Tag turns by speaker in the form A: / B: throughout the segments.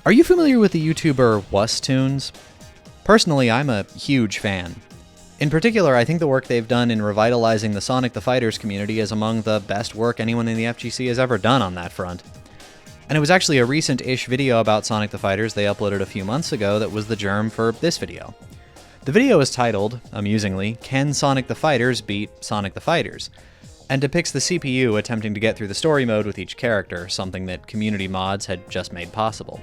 A: Are you familiar with the YouTuber OSTs? Personally, I'm a huge fan. In particular, I think the work they've done in revitalizing the Sonic the Fighters community is among the best work anyone in the FGC has ever done on that front. And it was actually a recent-ish video about Sonic the Fighters they uploaded a few months ago that was the germ for this video. The video is titled, amusingly, Can Sonic the Fighters Beat Sonic the Fighters? And depicts the CPU attempting to get through the story mode with each character, something that community mods had just made possible.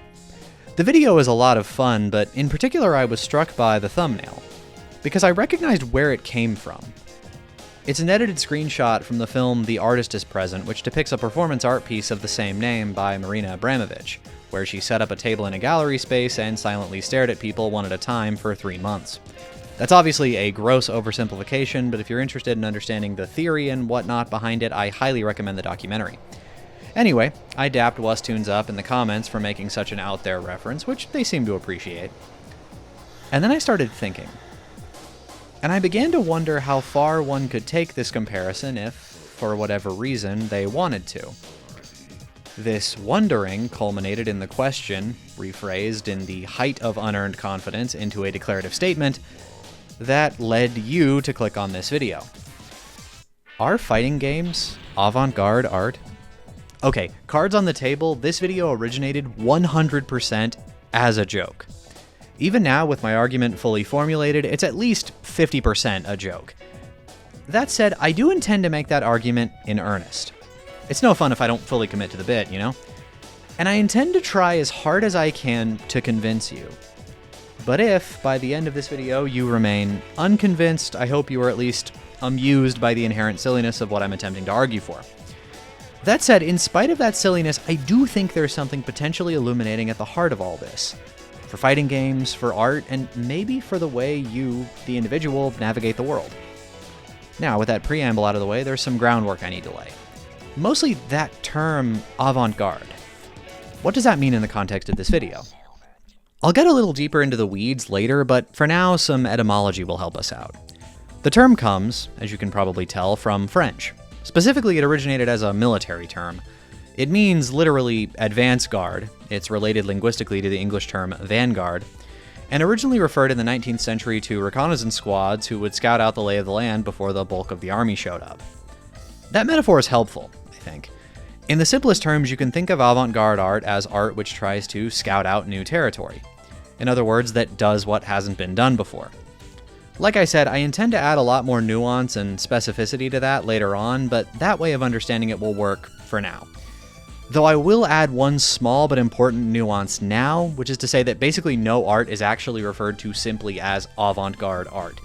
A: The video is a lot of fun, but in particular I was struck by the thumbnail, because I recognized where it came from. It's an edited screenshot from the film The Artist is Present, which depicts a performance art piece of the same name by Marina Abramovich, where she set up a table in a gallery space and silently stared at people one at a time for 3 months. That's obviously a gross oversimplification, but if you're interested in understanding the theory and whatnot behind it, I highly recommend the documentary. Anyway, I dapped OSTs up in the comments for making such an out-there reference, which they seem to appreciate. And then I started thinking. And I began to wonder how far one could take this comparison if, for whatever reason, they wanted to. This wondering culminated in the question, rephrased in the height of unearned confidence into a declarative statement, that led you to click on this video. Are fighting games avant-garde art? Okay, cards on the table, this video originated 100% as a joke. Even now, with my argument fully formulated, it's at least 50% a joke. That said, I do intend to make that argument in earnest. It's no fun if I don't fully commit to the bit, you know? And I intend to try as hard as I can to convince you. But if, by the end of this video, you remain unconvinced, I hope you are at least amused by the inherent silliness of what I'm attempting to argue for. That said, in spite of that silliness, I do think there's something potentially illuminating at the heart of all this. For fighting games, for art, and maybe for the way you, the individual, navigate the world. Now, with that preamble out of the way, there's some groundwork I need to lay. Mostly that term, avant-garde. What does that mean in the context of this video? I'll get a little deeper into the weeds later, but for now, some etymology will help us out. The term comes, as you can probably tell, from French. Specifically, it originated as a military term. It means literally advance guard. It's related linguistically to the English term vanguard, and originally referred in the 19th century to reconnaissance squads who would scout out the lay of the land before the bulk of the army showed up. That metaphor is helpful, I think. In the simplest terms, you can think of avant-garde art as art which tries to scout out new territory. In other words, that does what hasn't been done before. Like I said, I intend to add a lot more nuance and specificity to that later on, but that way of understanding it will work for now. Though I will add one small but important nuance now, which is to say that basically no art is actually referred to simply as avant-garde art.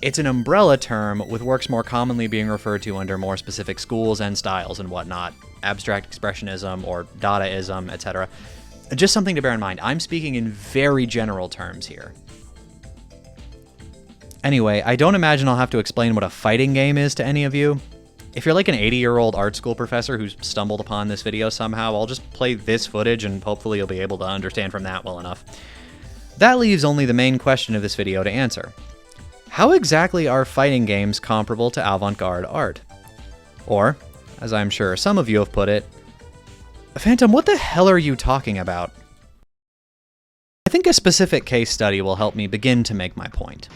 A: It's an umbrella term, with works more commonly being referred to under more specific schools and styles and whatnot, abstract expressionism or Dadaism, etc. Just something to bear in mind, I'm speaking in very general terms here. Anyway, I don't imagine I'll have to explain what a fighting game is to any of you. If you're like an 80-year-old art school professor who's stumbled upon this video somehow, I'll just play this footage and hopefully you'll be able to understand from that well enough. That leaves only the main question of this video to answer. How exactly are fighting games comparable to avant-garde art? Or, as I'm sure some of you have put it, Phantom, what the hell are you talking about? I think a specific case study will help me begin to make my point.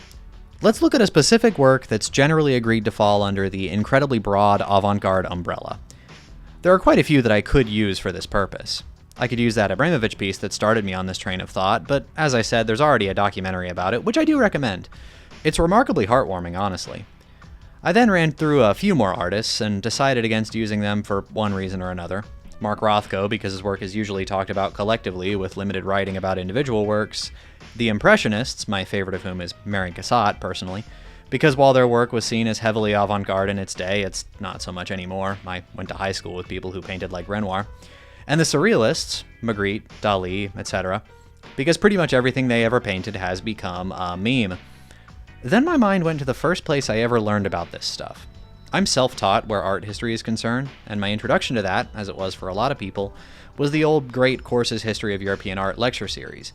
A: Let's look at a specific work that's generally agreed to fall under the incredibly broad avant-garde umbrella. There are quite a few that I could use for this purpose. I could use that Abramovich piece that started me on this train of thought, but as I said, there's already a documentary about it, which I do recommend. It's remarkably heartwarming, honestly. I then ran through a few more artists and decided against using them for one reason or another. Mark Rothko, because his work is usually talked about collectively with limited writing about individual works. The Impressionists, my favorite of whom is Marion Cassatt, personally, because while their work was seen as heavily avant-garde in its day, it's not so much anymore. I went to high school with people who painted like Renoir. And the Surrealists, Magritte, Dali, etc., because pretty much everything they ever painted has become a meme. Then my mind went to the first place I ever learned about this stuff. I'm self-taught where art history is concerned, and my introduction to that, as it was for a lot of people, was the old Great Courses History of European Art lecture series.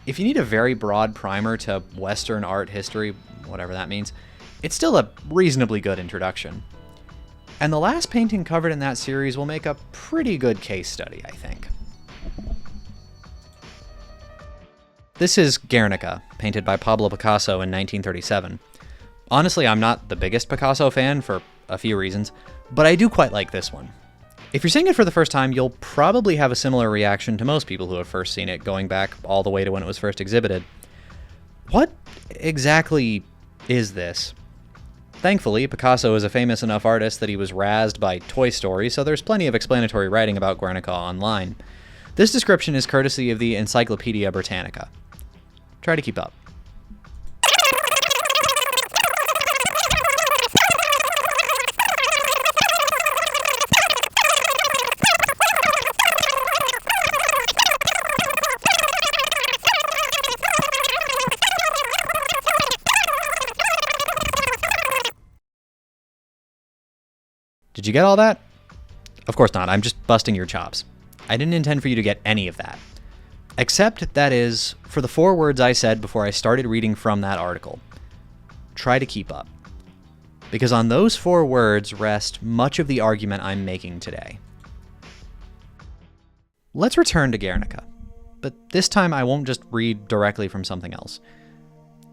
A: If you need a very broad primer to Western art history, whatever that means, it's still a reasonably good introduction. And the last painting covered in that series will make a pretty good case study, I think. This is Guernica, painted by Pablo Picasso in 1937. Honestly, I'm not the biggest Picasso fan for a few reasons, but I do quite like this one. If you're seeing it for the first time, you'll probably have a similar reaction to most people who have first seen it, going back all the way to when it was first exhibited. What exactly is this? Thankfully, Picasso is a famous enough artist that he was razzed by Toy Story, so there's plenty of explanatory writing about Guernica online. This description is courtesy of the Encyclopedia Britannica. Try to keep up. Did you get all that? Of course not, I'm just busting your chops. I didn't intend for you to get any of that. Except, that is, for the 4 words I said before I started reading from that article. Try to keep up. Because on those 4 words rest much of the argument I'm making today. Let's return to Guernica, but this time I won't just read directly from something else.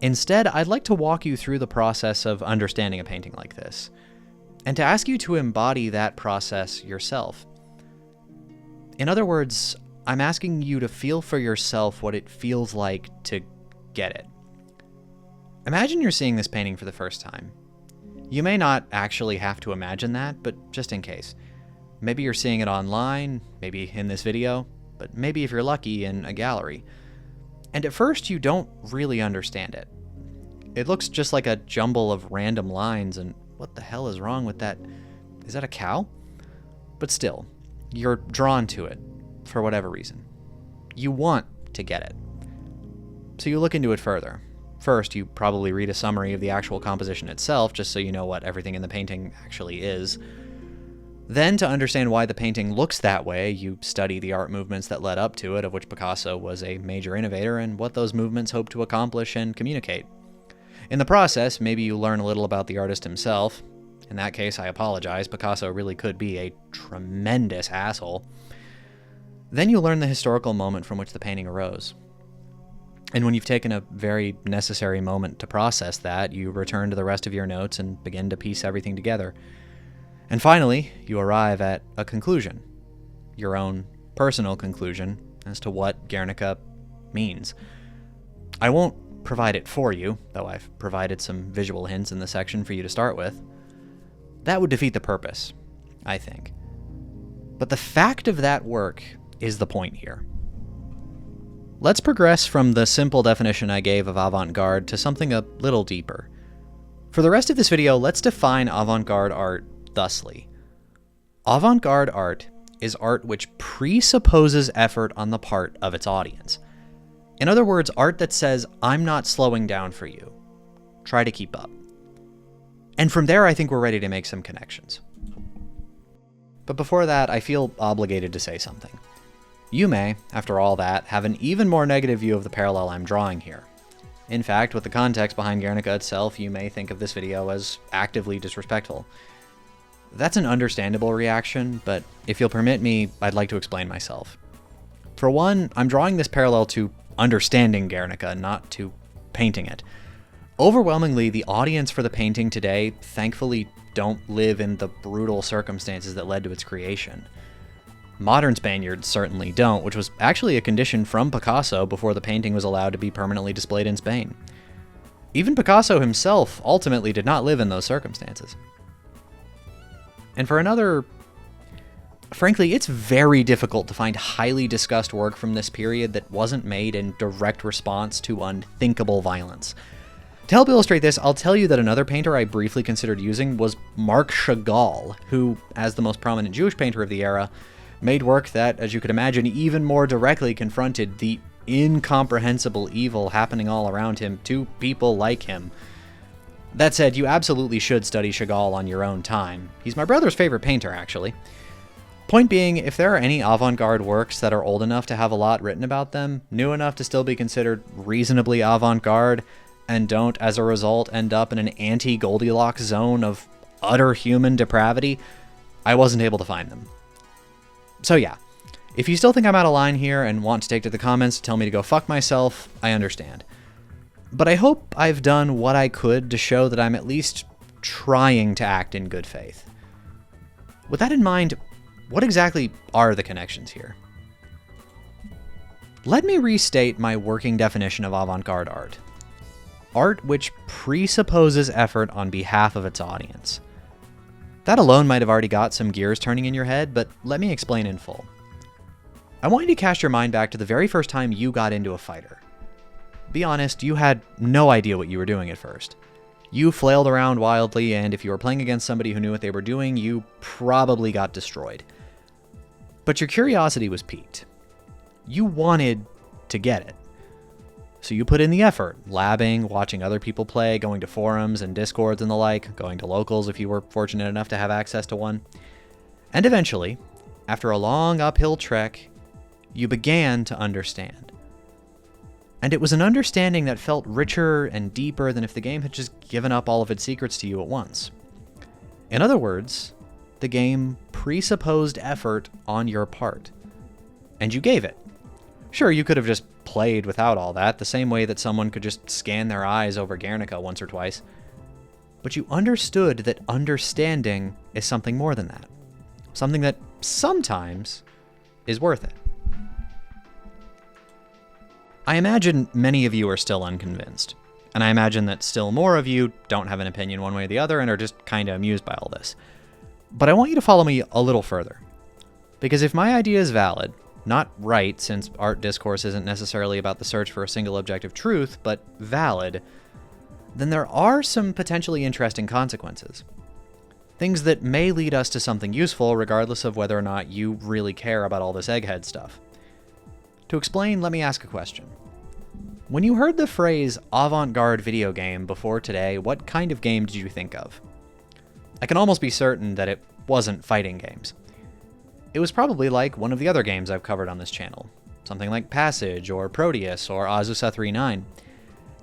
A: Instead, I'd like to walk you through the process of understanding a painting like this, and to ask you to embody that process yourself. In other words, I'm asking you to feel for yourself what it feels like to get it. Imagine you're seeing this painting for the first time. You may not actually have to imagine that, but just in case. Maybe you're seeing it online, maybe in this video, but maybe if you're lucky, in a gallery. And at first, you don't really understand it. It looks just like a jumble of random lines, and what the hell is wrong with that? Is that a cow? But still, you're drawn to it, for whatever reason. You want to get it. So you look into it further. First, you probably read a summary of the actual composition itself, just so you know what everything in the painting actually is. Then, to understand why the painting looks that way, you study the art movements that led up to it, of which Picasso was a major innovator, and what those movements hope to accomplish and communicate. In the process, maybe you learn a little about the artist himself. In that case, I apologize. Picasso really could be a tremendous asshole. Then you learn the historical moment from which the painting arose. And when you've taken a very necessary moment to process that, you return to the rest of your notes and begin to piece everything together. And finally, you arrive at a conclusion. Your own personal conclusion as to what Guernica means. I won't provide it for you, though I've provided some visual hints in the section for you to start with. That would defeat the purpose, I think. But the fact of that work is the point here. Let's progress from the simple definition I gave of avant-garde to something a little deeper. For the rest of this video, let's define avant-garde art thusly. Avant-garde art is art which presupposes effort on the part of its audience. In other words, art that says, I'm not slowing down for you. Try to keep up. And from there, I think we're ready to make some connections. But before that, I feel obligated to say something. You may, after all that, have an even more negative view of the parallel I'm drawing here. In fact, with the context behind Guernica itself, you may think of this video as actively disrespectful. That's an understandable reaction, but if you'll permit me, I'd like to explain myself. For one, I'm drawing this parallel to understanding Guernica, not to painting it. Overwhelmingly, the audience for the painting today, thankfully, don't live in the brutal circumstances that led to its creation. Modern Spaniards certainly don't, which was actually a condition from Picasso before the painting was allowed to be permanently displayed in Spain. Even Picasso himself ultimately did not live in those circumstances. And for another, frankly, it's very difficult to find highly discussed work from this period that wasn't made in direct response to unthinkable violence. To help illustrate this, I'll tell you that another painter I briefly considered using was Marc Chagall, who, as the most prominent Jewish painter of the era, made work that, as you could imagine, even more directly confronted the incomprehensible evil happening all around him to people like him. That said, you absolutely should study Chagall on your own time. He's my brother's favorite painter, actually. Point being, if there are any avant-garde works that are old enough to have a lot written about them, new enough to still be considered reasonably avant-garde, and don't, as a result, end up in an anti-Goldilocks zone of utter human depravity, I wasn't able to find them. So yeah, If you still think I'm out of line here and want to take to the comments to tell me to go fuck myself, I understand. But I hope I've done what I could to show that I'm at least trying to act in good faith. With that in mind, what exactly are the connections here? Let me restate my working definition of avant-garde art. Art which presupposes effort on behalf of its audience. That alone might have already got some gears turning in your head, but let me explain in full. I want you to cast your mind back to the very first time you got into a fighter. Be honest, you had no idea what you were doing at first. You flailed around wildly, and if you were playing against somebody who knew what they were doing, you probably got destroyed. But your curiosity was piqued. You wanted to get it. So you put in the effort, labbing, watching other people play, going to forums and discords and the like, going to locals if you were fortunate enough to have access to one. And eventually, after a long uphill trek, you began to understand. And it was an understanding that felt richer and deeper than if the game had just given up all of its secrets to you at once. In other words, the game presupposed effort on your part. And you gave it. Sure, you could have just played without all that, the same way that someone could just scan their eyes over Guernica once or twice. But you understood that understanding is something more than that. Something that sometimes is worth it. I imagine many of you are still unconvinced, and I imagine that still more of you don't have an opinion one way or the other and are just kind of amused by all this. But I want you to follow me a little further. Because if my idea is valid, not right, since art discourse isn't necessarily about the search for a single objective truth, but valid, then there are some potentially interesting consequences. Things that may lead us to something useful regardless of whether or not you really care about all this egghead stuff. To explain, let me ask a question. When you heard the phrase avant-garde video game before today, what kind of game did you think of? I can almost be certain that it wasn't fighting games. It was probably like one of the other games I've covered on this channel, something like Passage or Proteus or Azusa 3.9.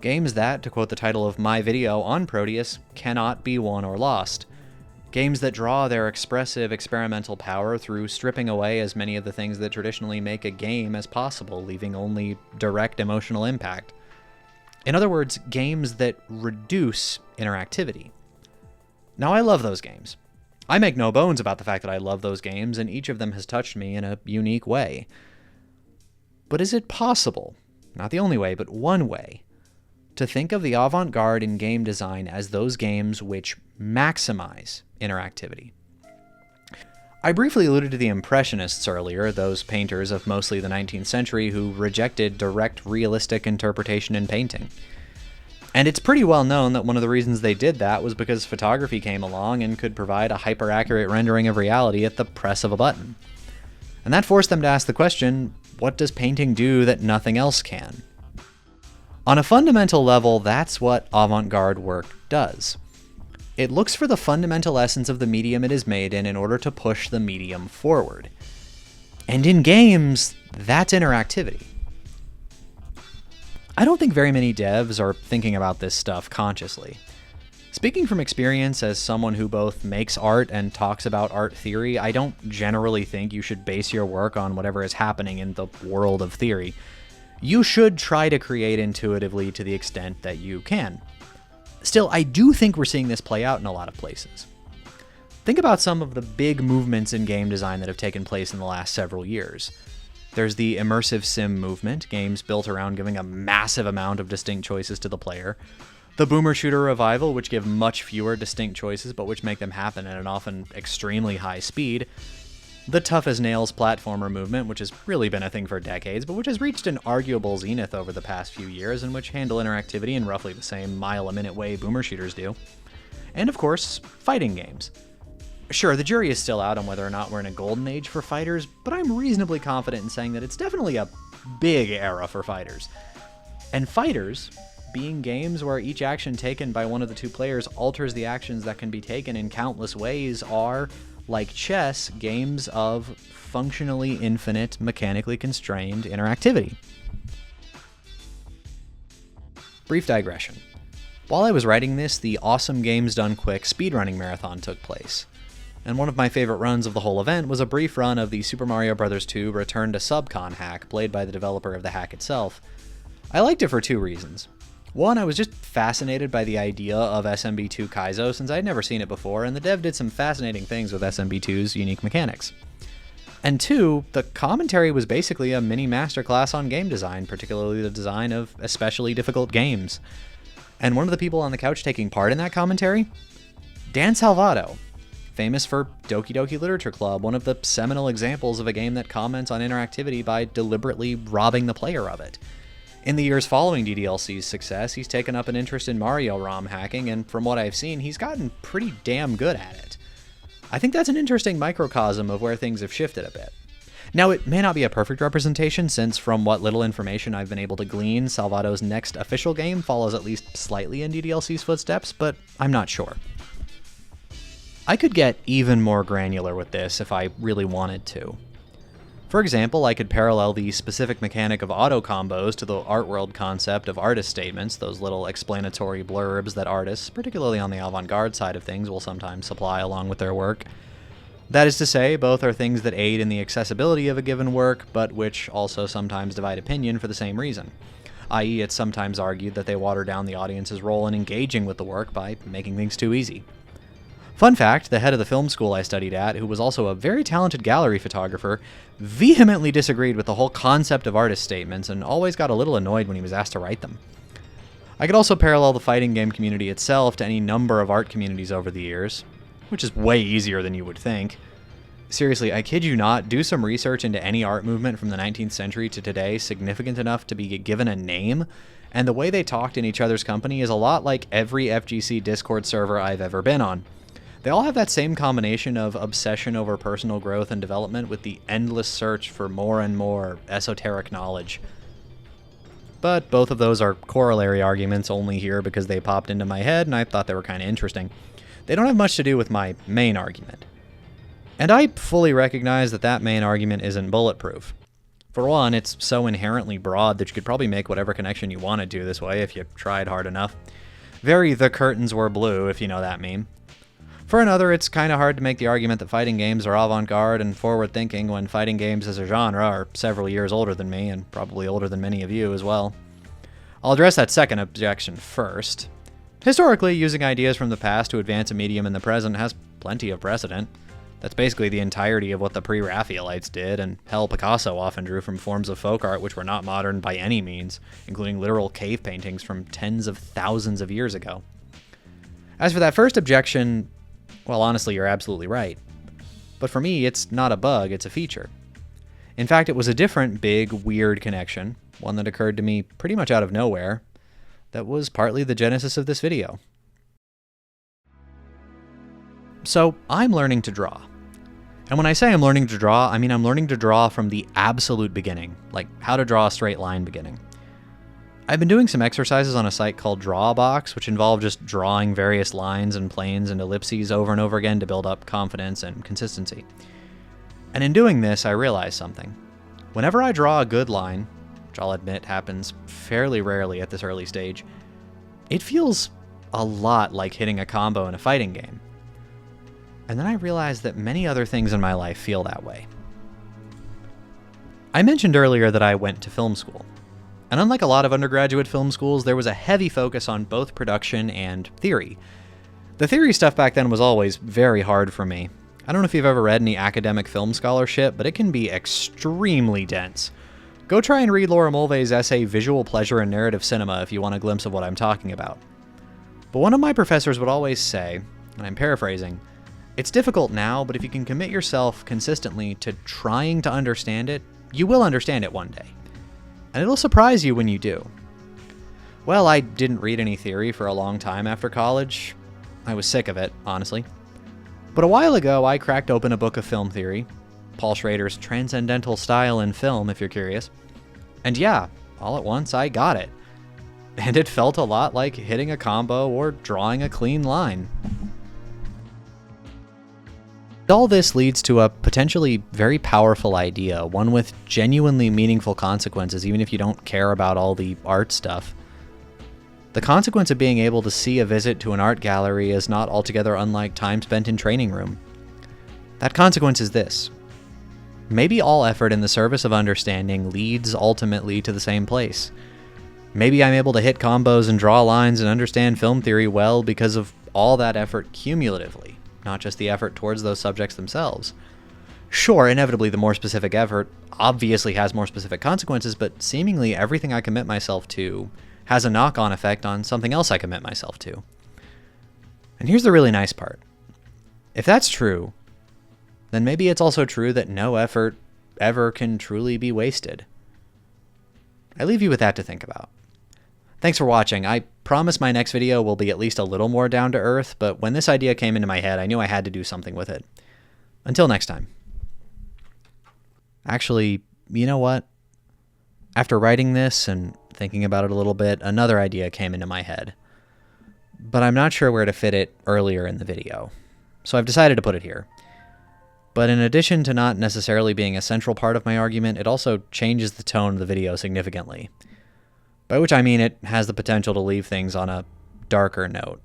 A: Games that, to quote the title of my video on Proteus, cannot be won or lost. Games that draw their expressive experimental power through stripping away as many of the things that traditionally make a game as possible, leaving only direct emotional impact. In other words, games that reduce interactivity. Now, I love those games. I make no bones about the fact that I love those games, and each of them has touched me in a unique way. But is it possible, not the only way, but one way, to think of the avant-garde in game design as those games which maximize interactivity? I briefly alluded to the Impressionists earlier, those painters of mostly the 19th century who rejected direct realistic interpretation in painting. And it's pretty well known that one of the reasons they did that was because photography came along and could provide a hyper-accurate rendering of reality at the press of a button. And that forced them to ask the question, what does painting do that nothing else can? On a fundamental level, that's what avant-garde work does. It looks for the fundamental essence of the medium it is made in order to push the medium forward. And in games, that's interactivity. I don't think very many devs are thinking about this stuff consciously. Speaking from experience as someone who both makes art and talks about art theory, I don't generally think you should base your work on whatever is happening in the world of theory. You should try to create intuitively to the extent that you can. Still, I do think we're seeing this play out in a lot of places. Think about some of the big movements in game design that have taken place in the last several years. There's the immersive sim movement, games built around giving a massive amount of distinct choices to the player. The boomer shooter revival, which give much fewer distinct choices, but which make them happen at an often extremely high speed. The tough-as-nails platformer movement, which has really been a thing for decades, but which has reached an arguable zenith over the past few years, and which handle interactivity in roughly the same mile-a-minute way boomer shooters do. And of course, fighting games. Sure, the jury is still out on whether or not we're in a golden age for fighters, but I'm reasonably confident in saying that it's definitely a big era for fighters. And fighters, being games where each action taken by one of the two players alters the actions that can be taken in countless ways, are, like chess, games of functionally infinite, mechanically constrained interactivity. Brief digression. While I was writing this, the Awesome Games Done Quick speedrunning marathon took place. and one of my favorite runs of the whole event was a brief run of the Super Mario Bros. 2 Return to Subcon hack, played by the developer of the hack itself. I liked it for two reasons. One, I was just fascinated by the idea of SMB2 Kaizo since I'd never seen it before, and the dev did some fascinating things with SMB2's unique mechanics. And two, the commentary was basically a mini masterclass on game design, particularly the design of especially difficult games. And one of the people on the couch taking part in that commentary? Dan Salvato, famous for Doki Doki Literature Club, one of the seminal examples of a game that comments on interactivity by deliberately robbing the player of it. In the years following DDLC's success, he's taken up an interest in Mario ROM hacking, and from what I've seen, he's gotten pretty damn good at it. I think that's an interesting microcosm of where things have shifted a bit. Now, it may not be a perfect representation, since from what little information I've been able to glean, Salvato's next official game follows at least slightly in DDLC's footsteps, but I'm not sure. I could get even more granular with this if I really wanted to. For example, I could parallel the specific mechanic of auto combos to the art world concept of artist statements, those little explanatory blurbs that artists, particularly on the avant-garde side of things, will sometimes supply along with their work. That is to say, both are things that aid in the accessibility of a given work, but which also sometimes divide opinion for the same reason. I.e., it's sometimes argued that they water down the audience's role in engaging with the work by making things too easy. Fun fact, the head of the film school I studied at, who was also a very talented gallery photographer, vehemently disagreed with the whole concept of artist statements and always got a little annoyed when he was asked to write them. I could also parallel the fighting game community itself to any number of art communities over the years, which is way easier than you would think. Seriously, I kid you not, do some research into any art movement from the 19th century to today significant enough to be given a name, and the way they talked in each other's company is a lot like every FGC Discord server I've ever been on. They all have that same combination of obsession over personal growth and development with the endless search for more and more esoteric knowledge. But both of those are corollary arguments only here because they popped into my head and I thought they were kind of interesting. They don't have much to do with my main argument. And I fully recognize that that main argument isn't bulletproof. For one, it's so inherently broad that you could probably make whatever connection you wanted to this way if you tried hard enough. Very The Curtains Were Blue, if you know that meme. For another, it's kind of hard to make the argument that fighting games are avant-garde and forward-thinking when fighting games as a genre are several years older than me, and probably older than many of you as well. I'll address that second objection first. Historically, using ideas from the past to advance a medium in the present has plenty of precedent. That's basically the entirety of what the pre-Raphaelites did, and hell, Picasso often drew from forms of folk art which were not modern by any means, including literal cave paintings from tens of thousands of years ago. As for that first objection, well, honestly, you're absolutely right. But for me, it's not a bug, it's a feature. In fact, it was a different, big, weird connection, one that occurred to me pretty much out of nowhere, that was partly the genesis of this video. So, I'm learning to draw. And when I say I'm learning to draw, I mean I'm learning to draw from the absolute beginning, like how to draw a straight line beginning. I've been doing some exercises on a site called Drawbox, which involve just drawing various lines and planes and ellipses over and over again to build up confidence and consistency. And in doing this, I realized something. Whenever I draw a good line, which I'll admit happens fairly rarely at this early stage, it feels a lot like hitting a combo in a fighting game. And then I realized that many other things in my life feel that way. I mentioned earlier that I went to film school. And unlike a lot of undergraduate film schools, there was a heavy focus on both production and theory. The theory stuff back then was always very hard for me. I don't know if you've ever read any academic film scholarship, but it can be extremely dense. Go try and read Laura Mulvey's essay Visual Pleasure in Narrative Cinema if you want a glimpse of what I'm talking about. But one of my professors would always say, and I'm paraphrasing, "It's difficult now, but if you can commit yourself consistently to trying to understand it, you will understand it one day. And it'll surprise you when you do." Well, I didn't read any theory for a long time after college. I was sick of it, honestly. But a while ago, I cracked open a book of film theory, Paul Schrader's Transcendental Style in Film, if you're curious. And yeah, all at once, I got it. And it felt a lot like hitting a combo or drawing a clean line. All this leads to a potentially very powerful idea, one with genuinely meaningful consequences, even if you don't care about all the art stuff. The consequence of being able to see a visit to an art gallery is not altogether unlike time spent in training room. That consequence is this. Maybe all effort in the service of understanding leads ultimately to the same place. Maybe I'm able to hit combos and draw lines and understand film theory well because of all that effort cumulatively, not just the effort towards those subjects themselves. Sure, inevitably the more specific effort obviously has more specific consequences, but seemingly everything I commit myself to has a knock-on effect on something else I commit myself to. And here's the really nice part. If that's true, then maybe it's also true that no effort ever can truly be wasted. I leave you with that to think about. Thanks for watching. I promise my next video will be at least a little more down to earth, but when this idea came into my head, I knew I had to do something with it. Until next time. Actually, you know what? After writing this and thinking about it a little bit, another idea came into my head. But I'm not sure where to fit it earlier in the video, so I've decided to put it here. But in addition to not necessarily being a central part of my argument, it also changes the tone of the video significantly. By which I mean it has the potential to leave things on a darker note.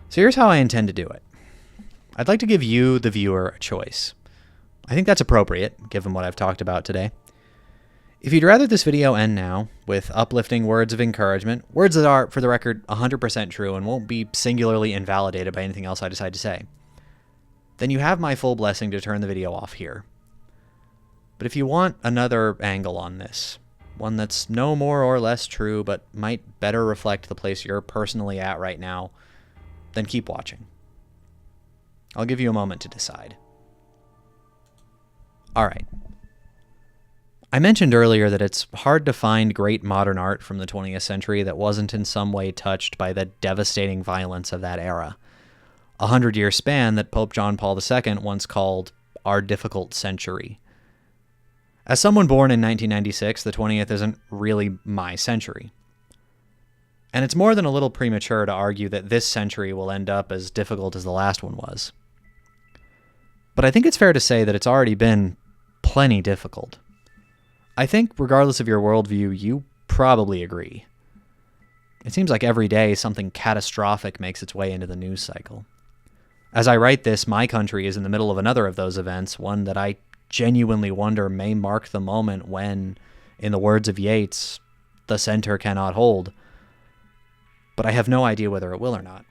A: So here's how I intend to do it. I'd like to give you, the viewer, a choice. I think that's appropriate, given what I've talked about today. If you'd rather this video end now, with uplifting words of encouragement, words that are, for the record, 100% true and won't be singularly invalidated by anything else I decide to say, then you have my full blessing to turn the video off here. But if you want another angle on this, one that's no more or less true but might better reflect the place you're personally at right now, then keep watching. I'll give you a moment to decide. Alright. I mentioned earlier that it's hard to find great modern art from the 20th century that wasn't in some way touched by the devastating violence of that era. A 100-year span that Pope John Paul II once called our difficult century. As someone born in 1996, the 20th isn't really my century. And it's more than a little premature to argue that this century will end up as difficult as the last one was. But I think it's fair to say that it's already been plenty difficult. I think, regardless of your worldview, you probably agree. It seems like every day something catastrophic makes its way into the news cycle. As I write this, my country is in the middle of another of those events, one that I genuinely wonder may mark the moment when, in the words of Yeats, the center cannot hold. But I have no idea whether it will or not.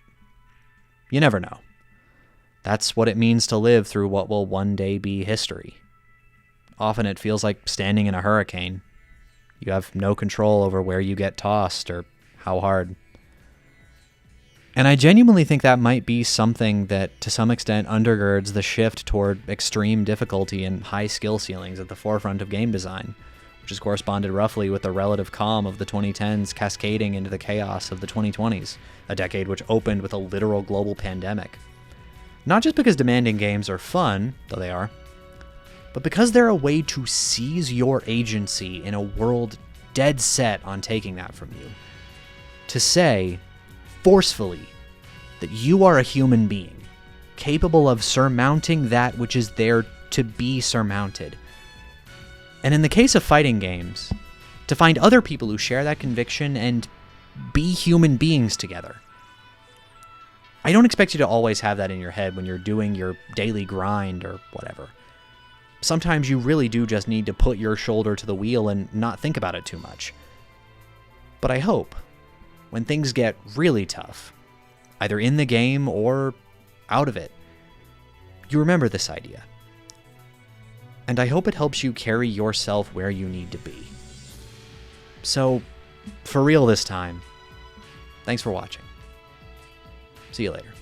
A: You never know. That's what it means to live through what will one day be history. Often it feels like standing in a hurricane. You have no control over where you get tossed or how hard. And I genuinely think that might be something that, to some extent, undergirds the shift toward extreme difficulty and high skill ceilings at the forefront of game design, which has corresponded roughly with the relative calm of the 2010s cascading into the chaos of the 2020s, a decade which opened with a literal global pandemic. Not just because demanding games are fun, though they are, but because they're a way to seize your agency in a world dead set on taking that from you. To say, forcefully, that you are a human being, capable of surmounting that which is there to be surmounted. And in the case of fighting games, to find other people who share that conviction and be human beings together. I don't expect you to always have that in your head when you're doing your daily grind or whatever. Sometimes you really do just need to put your shoulder to the wheel and not think about it too much. But I hope, when things get really tough, either in the game or out of it, you remember this idea. And I hope it helps you carry yourself where you need to be. So, for real this time, thanks for watching. See you later.